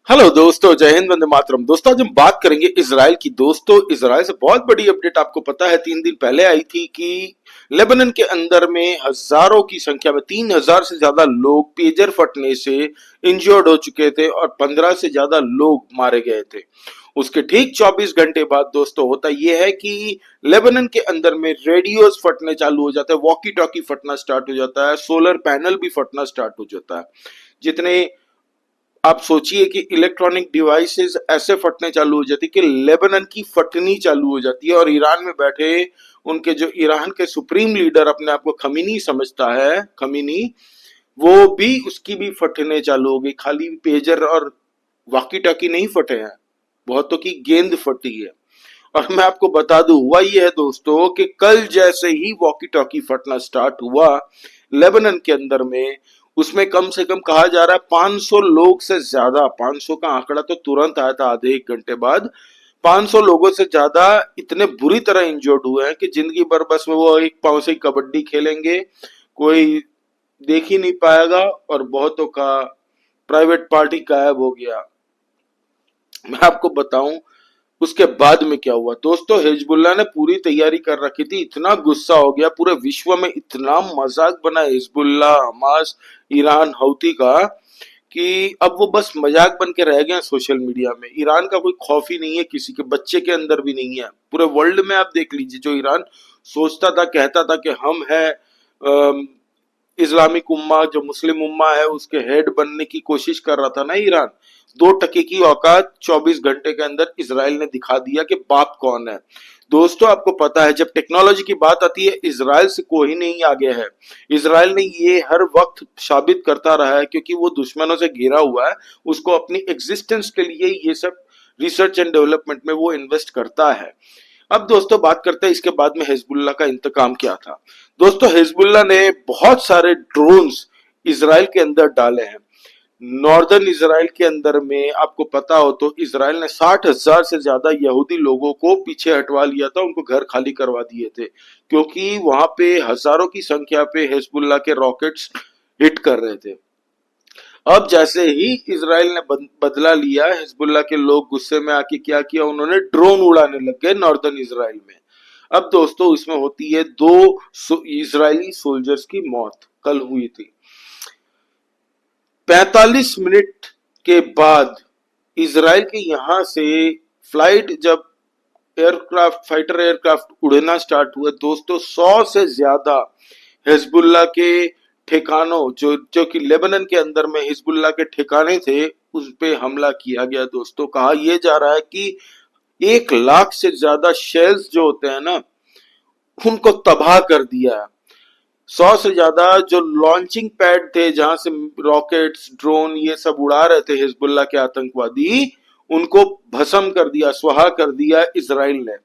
Hello दोस्तों, जय हिंद, वंदे मातरम। दोस्तों आज हम बात करेंगे इजराइल की। दोस्तों इजराइल से बहुत बड़ी अपडेट आपको पता है 3 दिन पहले आई थी कि लेबनान के अंदर में हजारों की संख्या में 3,000 से ज्यादा लोग पेजर फटने से इंजर्ड हो चुके थे और 15 से ज्यादा लोग मारे गए थे। उसके ठीक 24 घंटे बाद दोस्तों होता यह है कि लेबनान के अंदर में रेडियोस फटने चालू हो जाते हैं, वॉकी टॉकी फटना स्टार्ट हो जाता है, सोलर पैनल भी फटना स्टार्ट हो जाता है। जितने आप सोचिए कि इलेक्ट्रॉनिक डिवाइसेस ऐसे फटने चालू हो जाती कि लेबनान की फटनी चालू हो जाती है और ईरान में बैठे उनके जो ईरान के सुप्रीम लीडर अपने आप को खमीनी समझता है, खमीनी, वो भी उसकी भी फटने चालू हो गई। खाली पेजर और वाकी टाकी नहीं फटे हैं, बहुतों की गेंद फटी है। और मैं आपको बता दूं हुआ ये है दोस्तों कि कल जैसे ही वॉकी टॉकी फटना स्टार्ट हुआ लेबनान के अंदर में, उसमें कम से कम कहा जा रहा है 500 लोग से ज्यादा, 500 का आंकड़ा तो तुरंत आया था आधे एक घंटे बाद, 500 लोगों से ज्यादा इतने बुरी तरह इंजर्ड हुए हैं कि जिंदगी भर बस वो एक पांव से कबड्डी खेलेंगे, कोई देख ही नहीं पाएगा और बहुतों का प्राइवेट पार्टी गायब हो गया। मैं आपको बताऊं उसके बाद में क्या हुआ दोस्तों। हिजबुल्लाह ने पूरी तैयारी कर रखी थी, इतना गुस्सा हो गया पूरे विश्व में, इतना मजाक बना हिजबुल्लाह, हमास, ईरान, हौती का कि अब वो बस मजाक बन के रह गए सोशल मीडिया में। ईरान का कोई खौफ ही नहीं है, किसी के बच्चे के अंदर भी नहीं है। पूरे वर्ल्ड में आप देख लीजिए, जो ईरान सोचता था, कहता था कि हम है इस्लामिक उम्मा, जो मुस्लिम उम्मा है उसके हेड बनने की कोशिश कर रहा था ना ईरान, 2 टके की औकात 24 घंटे के अंदर इसराइल ने दिखा दिया कि बाप कौन है। दोस्तों आपको पता है जब टेक्नोलॉजी की बात आती है इसराइल से कोई नहीं आगे है। इसराइल ने ये हर वक्त साबित करता रहा है क्योंकि वो दुश्मनों से घिरा हुआ है, उसको अपनी एग्जिस्टेंस के लिए ये सब रिसर्च एंड डेवलपमेंट में वो इन्वेस्ट करता है। अब दोस्तों बात करते हैं इसके बाद में हिजबुल्लाह का इंतकाम क्या था। दोस्तों हिजबुल्लाह ने बहुत सारे ड्रोन्स इसराइल के अंदर डाले हैं। नॉर्दर्न इसराइल के अंदर में आपको पता हो तो इसराइल ने 60,000 से ज्यादा यहूदी लोगों को पीछे हटवा लिया था, उनको घर खाली करवा दिए थे क्योंकि वहां पे हजारों की संख्या पे हिजबुल्लाह के रॉकेट्स हिट कर रहे थे। अब जैसे ही इसराइल ने बदला लिया, हिजबुल्लाह के लोग गुस्से में आके क्या किया, उन्होंने ड्रोन उड़ाने लग गए नॉर्दर्न इसराइल में। अब दोस्तों इसमें होती है 2 इजरायली सोल्जर्स की मौत कल हुई थी। 45 मिनट के बाद इसराइल के यहां से फ्लाइट जब एयरक्राफ्ट, फाइटर एयरक्राफ्ट उड़ना स्टार्ट हुए दोस्तों, 100 से ज्यादा हिजबुल्लाह के ठिकानों, जो जो कि लेबनान के अंदर में हिजबुल्लाह के ठिकाने थे, उस पे हमला किया गया। दोस्तों कहा यह जा रहा है कि 1 लाख से ज्यादा शेल्स जो होते हैं ना, उनको तबाह कर दिया है। 100 से ज्यादा जो लॉन्चिंग पैड थे जहां से रॉकेट्स, ड्रोन ये सब उड़ा रहे थे हिजबुल्लाह के आतंकवादी, उनको भस्म कर दिया, स्वाहा कर दिया इसराइल ने।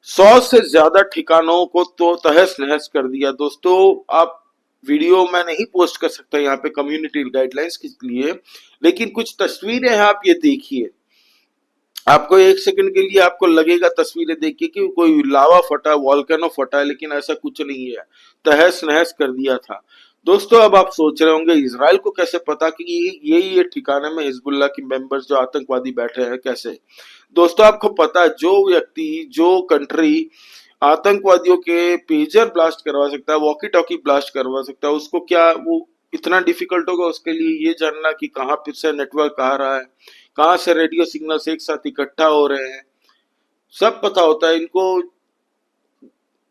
100 से ज्यादा ठिकानों को तो तहस नहस कर दिया। दोस्तों आप वीडियो मैं नहीं पोस्ट कर सकता यहाँ पे कम्युनिटी गाइडलाइंस के लिए, लेकिन कुछ तस्वीरें हैं, आप ये देखिए। आपको 1 सेकंड के लिए आपको लगेगा तस्वीरें देख के कि कोई लावा फटा, वॉल्केनो फटा है, लेकिन ऐसा कुछ नहीं है, तहस नहस कर दिया था। दोस्तों अब आप सोच रहे होंगे इसराइल को कैसे पता कि ये ठिकाने में हिजबुल्लाह की मेंबर्स, जो आतंकवादी बैठे हैं, कैसे। दोस्तों आपको पता है जो व्यक्ति, जो कंट्री आतंकवादियों के पेजर ब्लास्ट करवा सकता है, वॉकी टॉकी ब्लास्ट करवा सकता है, उसको क्या वो इतना डिफिकल्ट होगा उसके लिए ये जानना कि कहाँ पे से नेटवर्क आ रहा है, कहाँ से रेडियो सिग्नल्स एक साथ इकट्ठा हो रहे हैं, सब पता होता है इनको।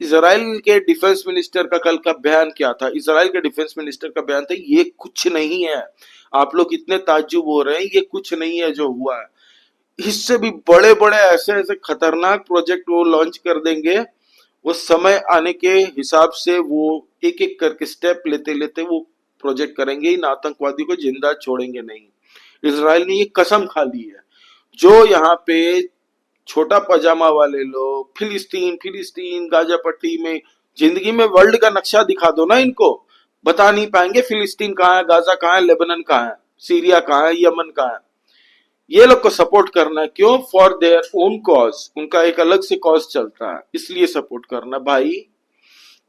इसराइल के डिफेंस मिनिस्टर का कल का बयान क्या था? इसराइल के डिफेंस मिनिस्टर का बयान था ये कुछ नहीं है, आप लोग इतने ताज्जुब हो रहे हैं, ये कुछ नहीं है जो हुआ है, इससे भी बड़े बड़े ऐसे ऐसे खतरनाक प्रोजेक्ट वो लॉन्च कर देंगे। वो समय आने के हिसाब से वो एक एक करके स्टेप लेते लेते वो प्रोजेक्ट करेंगे, इन आतंकवादियों को जिंदा छोड़ेंगे नहीं। इसराइल ने ये कसम खा ली है। जो यहाँ पे छोटा पजामा वाले लोग फिलिस्तीन फिलिस्तीन गाजा पट्टी में, जिंदगी में वर्ल्ड का नक्शा दिखा दो ना इनको, बता नहीं पाएंगे फिलिस्तीन कहाँ है, गाजा कहाँ है, लेबनान कहाँ है, सीरिया कहाँ है, यमन कहाँ है। ये लोग को सपोर्ट करना है, क्यों? फॉर देयर ओन कॉज, उनका एक अलग से कॉज चलता है, इसलिए सपोर्ट करना। भाई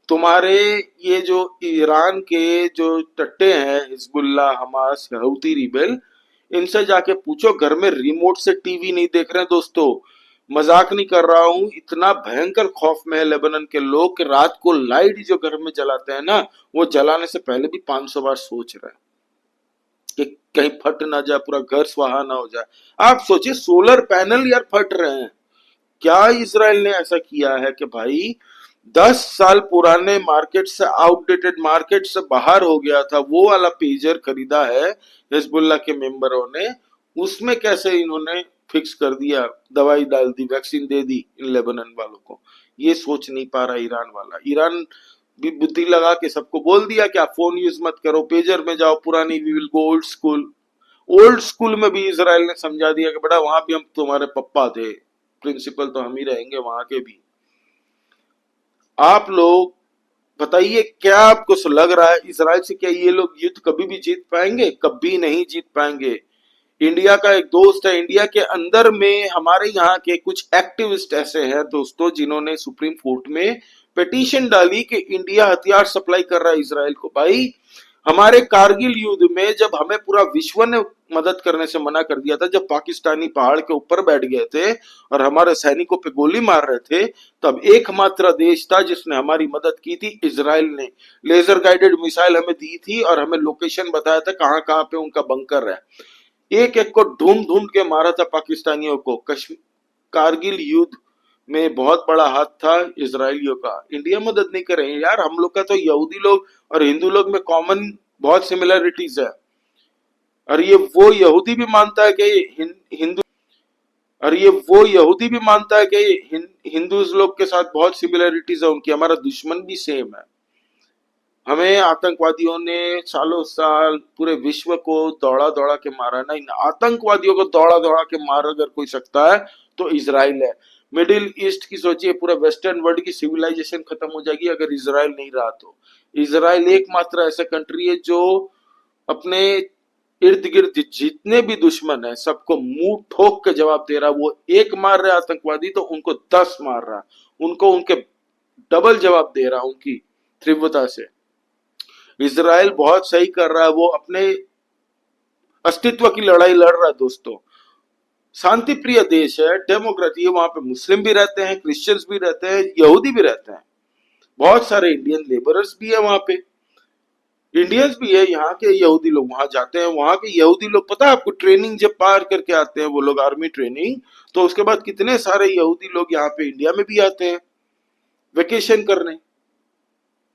तुम्हारे ये जो ईरान के जो टट्टे हैं, हिजबुल्लाह, हमास, हouthi रिबेल, इनसे जाके पूछो, घर में रिमोट से टीवी नहीं देख रहे हैं दोस्तों। मजाक नहीं कर रहा हूं, इतना भयंकर खौफ में है लेबनान के लोग कि रात को लाइट जो घर में जलाते हैं ना, वो जलाने से पहले भी 500 बार सोच रहे हैं कि कहीं फट ना जाए, पूरा घर स्वाहा ना हो जाए। आप सोचिए, सोलर पैनल यार फट रहे हैं। क्या इसराइल ने ऐसा किया है कि भाई 10 साल पुराने मार्केट से, आउटडेटेड मार्केट से बाहर हो गया था, वो वाला पेजर खरीदा है हिजबुल्लाह के मेंबरों ने। उसमें कैसे इन्होंने फिक्स कर दिया, दवाई डाल दी, वैक्सीन दे दी इन लेबनान वालों को। ये सोच नहीं पा रहा ईरान वाला। ईरान भी बुद्धि लगा के सबको बोल दिया कि आप फोन यूज मत करो, पेजर में जाओ, पुरानी, we will go old school. Old school में भी इसराइल ने समझा दिया कि बेटा वहां भी हम तुम्हारे पप्पा थे, प्रिंसिपल तो हम ही रहेंगे वहां के भी। आप लोग बताइए, क्या आपको लग रहा है इसराइल से क्या ये लोग युद्ध कभी भी जीत पाएंगे? कभी नहीं जीत पाएंगे। इंडिया का एक दोस्त है, इंडिया के अंदर में हमारे यहाँ के कुछ एक्टिविस्ट ऐसे हैं दोस्तों, जिन्होंने सुप्रीम कोर्ट में पिटीशन डाली कि इंडिया हथियार सप्लाई कर रहा है इसराइल को। भाई, हमारे कारगिल युद्ध में जब हमें पूरा विश्व ने मदद करने से मना कर दिया था, जब पाकिस्तानी पहाड़ के ऊपर बैठ गए थे और हमारे सैनिकों पे गोली मार रहे थे, तब एकमात्र देश था जिसने हमारी मदद की थी, इजराइल ने। लेजर गाइडेड मिसाइल हमें दी थी और हमें लोकेशन बताया था कहां कहां पे उनका बंकर है। एक एक को ढूंढ ढूंढ के मारा था पाकिस्तानियों को। कश्मीर, कारगिल युद्ध में बहुत बड़ा हाथ था इजराइलियों का। इंडिया मदद नहीं कर रहे हैं यार। हम लोग का तो यहूदी लोग और हिंदू लोग में कॉमन बहुत सिमिलरिटीज है। और ये वो यहूदी भी मानता है कि हिंदू और ये वो यहूदी भी मानता है कि हिंदूज लोग के साथ बहुत सिमिलरिटीज है उनकी। हमारा दुश्मन भी सेम है। हमें आतंकवादियों ने सालों साल पूरे विश्व को दौड़ा दौड़ा के मारा। नहीं, आतंकवादियों को दौड़ा दौड़ा के मार अगर कोई सकता है तो इजराइल है। मिडिल ईस्ट की सोचिए, पूरा वेस्टर्न वर्ल्ड की सिविलाइजेशन खत्म हो जाएगी अगर इजराइल नहीं रहा तो। इजराइल एकमात्र ऐसा कंट्री है जो अपने इर्द गिर्द जितने भी दुश्मन है सबको मुंह ठोक के जवाब दे रहा। वो एक मार रहे आतंकवादी तो उनको 10 मार रहा, उनको उनके डबल जवाब दे रहा उनकी तीव्रता से। इजराइल बहुत सही कर रहा है, वो अपने अस्तित्व की लड़ाई लड़ रहा है दोस्तों। शांति प्रिय देश है, डेमोक्रेसी है, वहां पे मुस्लिम भी रहते हैं, क्रिश्चियंस भी रहते हैं, यहूदी भी रहते हैं, बहुत सारे इंडियन लेबरर्स भी है वहां पे, इंडियंस भी है। यहाँ के यहूदी लोग वहां जाते हैं, वहां के यहूदी लोग, पता है आपको, ट्रेनिंग जब पार करके आते हैं वो लोग, आर्मी ट्रेनिंग, तो उसके बाद कितने सारे यहूदी लोग यहाँ पे इंडिया में भी आते हैं वेकेशन करने,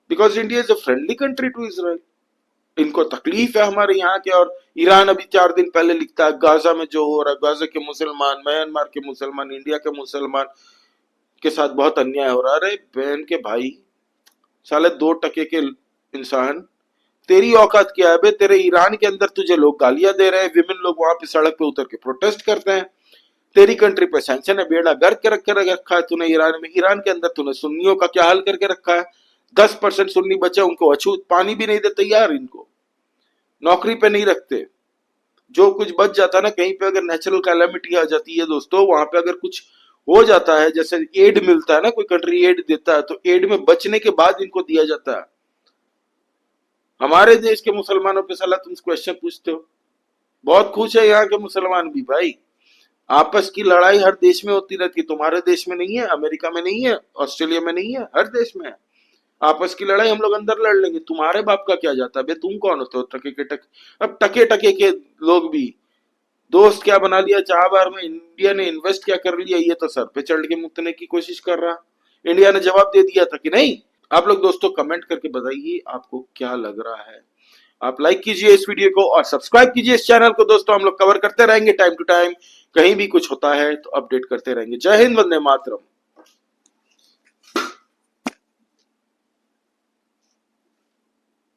because India is a friendly country to Israel. इनको तकलीफ है हमारे यहाँ के। और ईरान अभी 4 दिन पहले लिखता है गाजा में जो हो रहा है, गाजा के मुसलमान, म्यांमार के मुसलमान, इंडिया के मुसलमान के साथ बहुत अन्याय हो रहा है। अरे बहन के भाई, साले 2 टके के इंसान, तेरी औकात क्या है बे? तेरे ईरान के अंदर तुझे लोग गालियां दे रहे हैं, विमेन लोग वहां पे सड़क पे उतर के प्रोटेस्ट करते हैं। तेरी कंट्री पे सैंक्शन है, बेड़ा गर्क के रखा है तूने ईरान में। ईरान के अंदर तूने सुन्नियों का क्या हाल करके रखा है? 10% सुन्नी बचे, उनको अछूत पानी भी नहीं देते यार, इनको नौकरी पे नहीं रखते। जो कुछ बच जाता है ना, कहीं पे अगर नेचुरल कैलेमिटी आ जाती है दोस्तों, वहां पे अगर कुछ हो जाता है, जैसे एड मिलता है ना, कोई कंट्री एड देता है, तो एड में बचने के बाद इनको दिया जाता है। हमारे देश के मुसलमानों पे साला तुम क्वेश्चन पूछते हो। बहुत खुश है यहाँ के मुसलमान भी भाई। आपस की लड़ाई हर देश में होती रहती है, तुम्हारे देश में नहीं है, अमेरिका में नहीं है, ऑस्ट्रेलिया में नहीं है, हर देश में है। आपस की लड़ाई हम लोग अंदर लड़ लेंगे, तुम्हारे बाप का क्या जाता है बे? तुम कौन होते हो टके के टक? अब टके टके के लोग भी दोस्त क्या बना लिया, 4 बार में इंडिया ने इन्वेस्ट क्या कर लिया, ये तो सर पे चढ़ के मुतने की कोशिश कर रहा। इंडिया ने जवाब दे दिया था कि नहीं। आप लोग दोस्तों कमेंट करके बताइए आपको क्या लग रहा है। आप लाइक कीजिए इस वीडियो को और सब्सक्राइब कीजिए इस चैनल को दोस्तों। हम लोग कवर करते रहेंगे टाइम टू टाइम, कहीं भी कुछ होता है तो अपडेट करते रहेंगे। जय हिंद, वंदे मातरम।